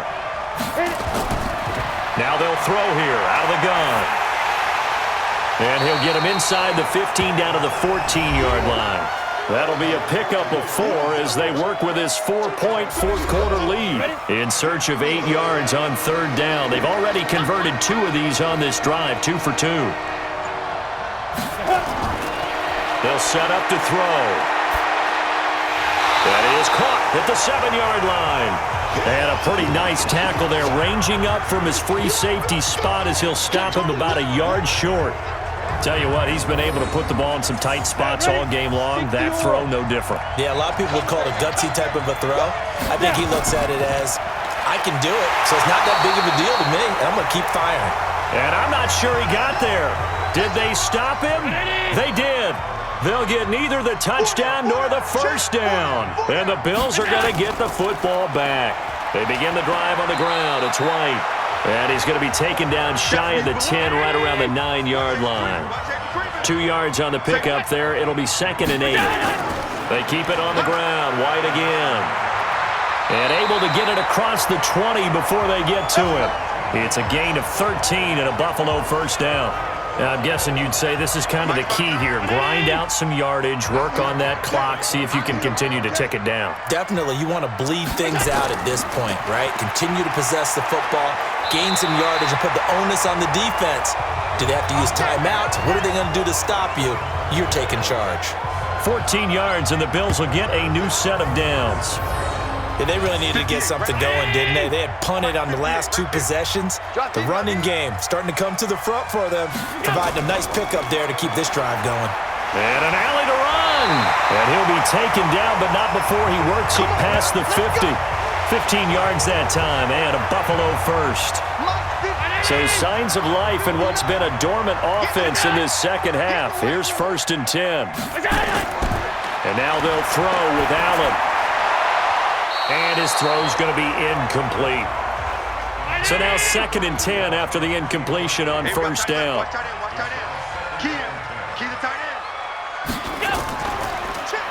Now they'll throw here out of the gun. And he'll get him inside the 15 down to the 14-yard line. That'll be a pickup of 4 as they work with his 4-point fourth-quarter lead. In search of 8 yards on third down. They've already converted 2 of these on this drive, 2 for 2. They'll set up to throw. That is caught at the 7-yard line. And a pretty nice tackle there, ranging up from his free safety spot as he'll stop him about a yard short. Tell you what, he's been able to put the ball in some tight spots all game long. That throw, no different. Yeah, a lot of people would call it a gutsy type of a throw. I think he looks at it as, I can do it, so it's not that big of a deal to me, and I'm going to keep firing. And I'm not sure he got there. Did they stop him? They did. They'll get neither the touchdown nor the first down. And the Bills are going to get the football back. They begin the drive on the ground. It's White. And he's going to be taken down shy of the 10, right around the 9-yard line. 2 yards on the pickup there. It'll be 2nd and 8. They keep it on the ground. White again. And able to get it across the 20 before they get to him. It's a gain of 13 and a Buffalo first down. I'm guessing you'd say this is kind of the key here. Grind out some yardage, work on that clock, see if you can continue to tick it down. Definitely. You want to bleed things out at this point, right? Continue to possess the football, gain some yardage, and put the onus on the defense. Do they have to use timeouts? What are they going to do to stop you? You're taking charge. 14 yards, and the Bills will get a new set of downs. Yeah, they really needed to get something going, didn't they? They had punted on the last 2 possessions. The running game starting to come to the front for them, providing a nice pickup there to keep this drive going. And an alley to run. And he'll be taken down, but not before he works it past the 50. 15 yards that time, and a Buffalo first. So signs of life in what's been a dormant offense in this second half. Here's 1st and 10. And now they'll throw with Allen. And his throw's going to be incomplete. So now 2nd and 10 after the incompletion on first down.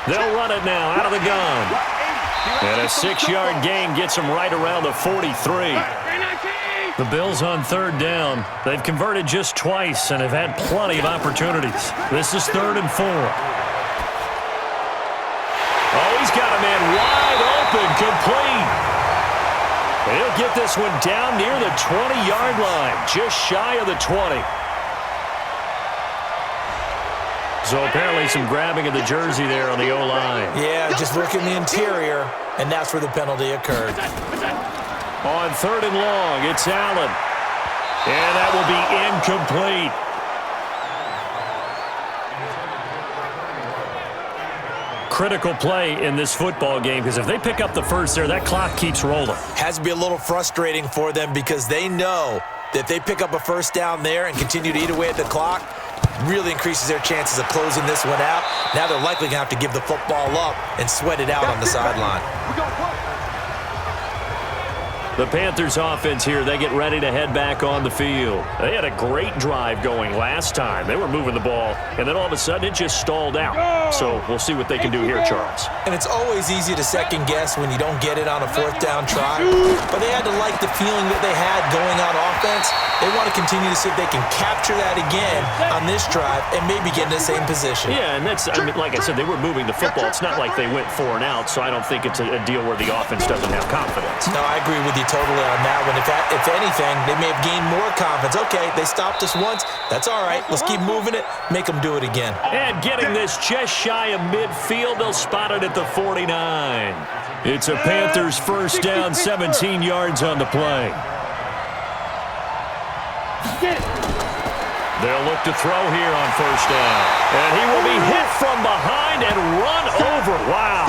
They'll run it now out of the gun. And a 6-yard gain gets them right around the 43. The Bills on third down. They've converted just twice and have had plenty of opportunities. This is 3rd and 4. Oh, he's got a man wide open, complete. He'll get this one down near the 20-yard line, just shy of the 20. So apparently some grabbing of the jersey there on the O-line. Yeah, just working the interior, and that's where the penalty occurred. On 3rd and long, it's Allen. And that will be incomplete. Critical play in this football game, because if they pick up the first there, that clock keeps rolling. Has to be a little frustrating for them because they know that if they pick up a first down there and continue to eat away at the clock, really increases their chances of closing this one out. Now they're likely going to have to give the football up and sweat it out on the sideline. The Panthers offense here, they get ready to head back on the field. They had a great drive going last time. They were moving the ball, and then all of a sudden it just stalled out. So we'll see what they can do here, Charles. And it's always easy to second guess when you don't get it on a 4th down try. But they had to like the feeling that they had going on offense. They want to continue to see if they can capture that again on this drive and maybe get in the same position. Yeah, and that's, I mean, like I said, they were moving the football. It's not like they went 4 and out, so I don't think it's a deal where the offense doesn't have confidence. No, I agree with you totally on that one. If anything, they may have gained more confidence. Okay, they stopped us once. That's all right. Let's keep moving it. Make them do it again. And getting this just shy of midfield, they'll spot it at the 49. It's a Panthers first down, 17 yards on the play. They'll look to throw here on first down. And he will be hit from behind and run over. Wow.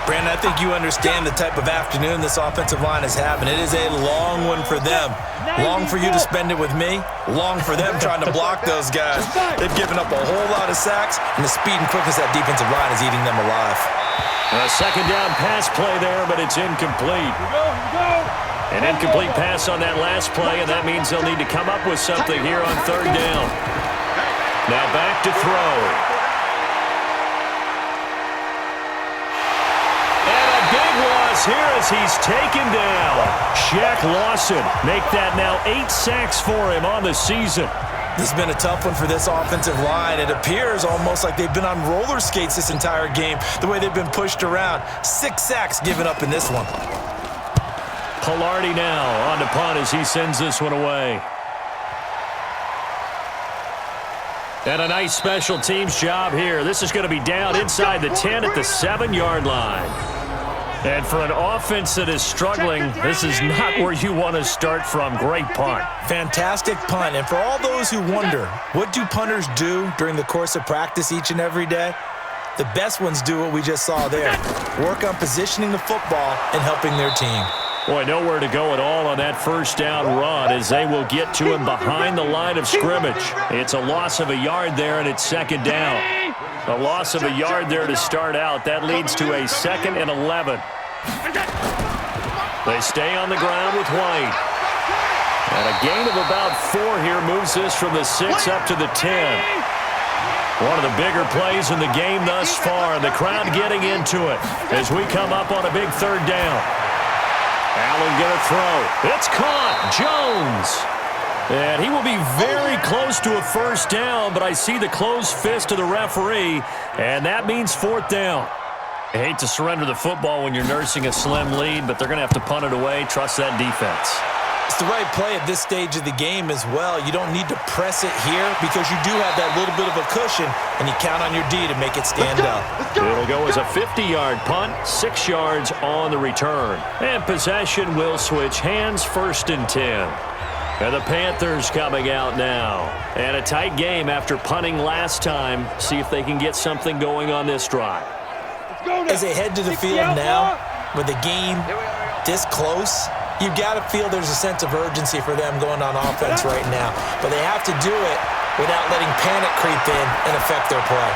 Brandon, I think you understand the type of afternoon this offensive line is having. It is a long one for them. Long for you to spend it with me. Long for them trying to block those guys. They've given up a whole lot of sacks, and the speed and quickness of that defensive line is eating them alive. A second down pass play there, but it's incomplete. An incomplete pass on that last play, and that means they'll need to come up with something here on third down. Now back to throw. And a big loss here as he's taken down. Shaq Lawson make that now 8 sacks for him on the season. This has been a tough one for this offensive line. It appears almost like they've been on roller skates this entire game, the way they've been pushed around. 6 sacks given up in this one. Pilardi now on the punt as he sends this one away. And a nice special teams job here. This is going to be down inside the 10 at the 7-yard line. And for an offense that is struggling, this is not where you want to start from. Great punt. Fantastic punt. And for all those who wonder, what do punters do during the course of practice each and every day? The best ones do what we just saw there. Work on positioning the football and helping their team. Boy, nowhere to go at all on that first down run as they will get to him behind the line of scrimmage. It's a loss of a yard there, and it's second down. A loss of a yard there to start out. That leads to a 2nd and 11. They stay on the ground with White. And a gain of about 4 here moves this from the 6 up to the 10. One of the bigger plays in the game thus far. The crowd getting into it as we come up on a big third down. Allen going to throw. It's caught. Jones. And he will be very close to a first down, but I see the closed fist of the referee, and that means 4th down. I hate to surrender the football when you're nursing a slim lead, but they're going to have to punt it away. Trust that defense. It's the right play at this stage of the game as well. You don't need to press it here because you do have that little bit of a cushion, and you count on your D to make it stand up. It'll go as a 50-yard punt, 6 yards on the return. And possession will switch hands, 1st and 10. And the Panthers coming out now. And a tight game after punting last time. See if they can get something going on this drive. As they head to the field now, with the game this close, you've got to feel there's a sense of urgency for them going on offense right now. But they have to do it without letting panic creep in and affect their play.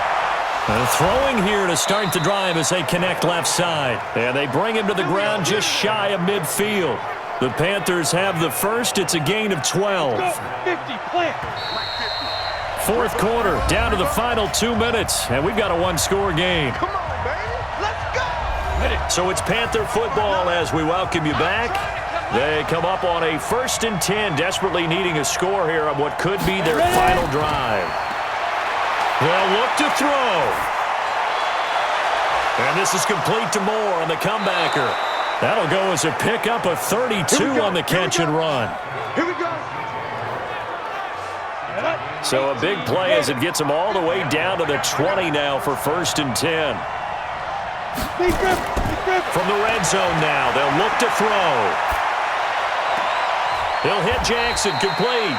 And throwing here to start the drive as they connect left side. And they bring him to the ground just shy of midfield. The Panthers have the first. It's a gain of 12. 4th quarter, down to the final 2 minutes, and we've got a 1-score game. Come on, baby. Let's go. So it's Panther football as we welcome you back. They come up on a 1st and 10, desperately needing a score here on what could be their final drive. They'll look to throw. And this is complete to Moore on the comebacker. That'll go as a pickup of 32 on the catch and run. Here we go. So a big play as it gets them all the way down to the 20 now for 1st and 10. From the red zone now, they'll look to throw. He'll hit Jackson complete.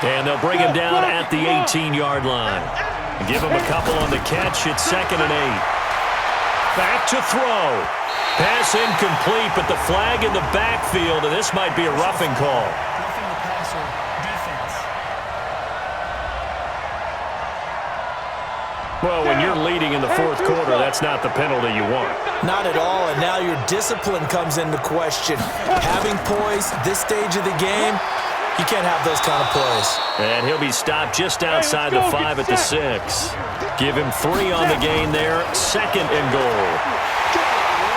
And they'll bring him down at the 18-yard line. Give him a couple on the catch. It's 2nd and 8. Back to throw. Pass incomplete, but the flag in the backfield, and this might be a roughing call. Roughing the passer, defense. Well, when you're leading in the 4th quarter, that's not the penalty you want. Not at all, and now your discipline comes into question. Having poise this stage of the game, you can't have those kind of plays. And he'll be stopped just outside the 5 at the 6. Give him 3 on the gain there, 2nd and goal.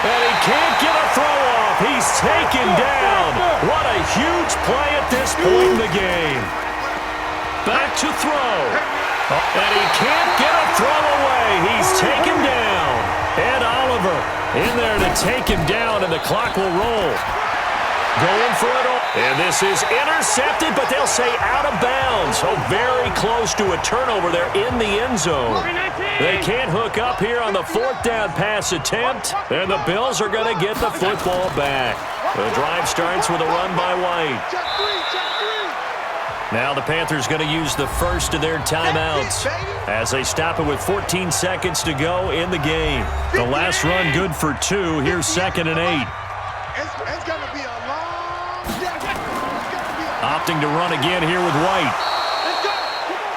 And he can't get a throw off. He's taken down. What a huge play at this point in the game. Back to throw. And he can't get a throw away. He's taken down. Ed Oliver in there to take him down, and the clock will roll. Going for it all. And this is intercepted, but they'll say out of bounds. So very close to a turnover there in the end zone. They can't hook up here on the 4th down pass attempt, and the Bills are going to get the football back. The drive starts with a run by White. Now the Panthers going to use the first of their timeouts as they stop it with 14 seconds to go in the game. The last run good for 2. Here's 2nd and 8. It's going to be a long day. Opting to run again here with White.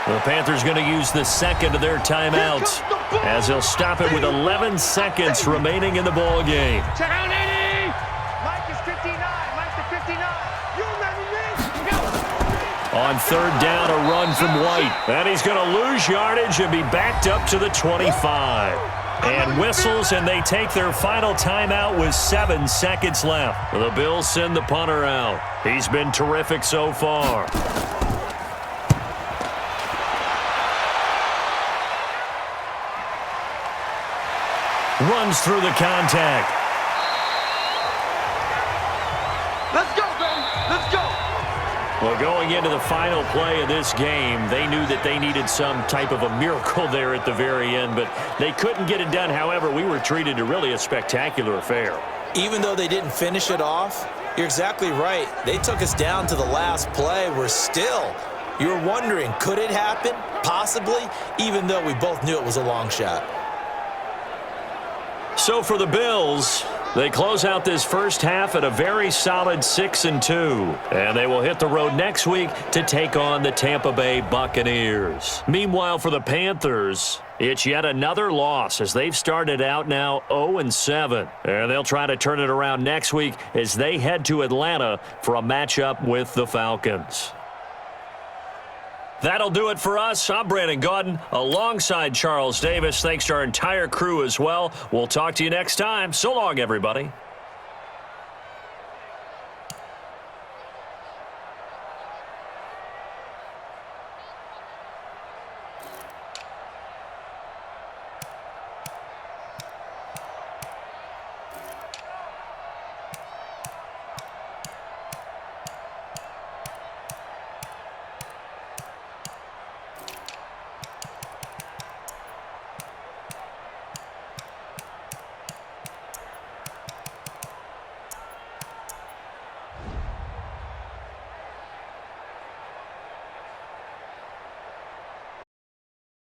The Panthers going to use the second of their timeouts. as he'll stop it with 11 seconds remaining in the ball game. Check out 80. Mike is 59. Mike to 59. You remember me? Go. On third down, a run from White. And he's going to lose yardage and be backed up to the 25. And whistles, and they take their final timeout with 7 seconds left. The Bills send the punter out. He's been terrific so far. Runs through the contact. Let's go, baby. Let's go. Well, going into the final play of this game, they knew that they needed some type of a miracle there at the very end, but they couldn't get it done. However, we were treated to really a spectacular affair. Even though they didn't finish it off, you're exactly right. They took us down to the last play. You were wondering, could it happen? Possibly, even though we both knew it was a long shot. So for the Bills, they close out this first half at a very solid 6-2. And they will hit the road next week to take on the Tampa Bay Buccaneers. Meanwhile, for the Panthers, it's yet another loss as they've started out now 0-7. And they'll try to turn it around next week as they head to Atlanta for a matchup with the Falcons. That'll do it for us. I'm Brandon Gaudin alongside Charles Davis. Thanks to our entire crew as well. We'll talk to you next time. So long, everybody.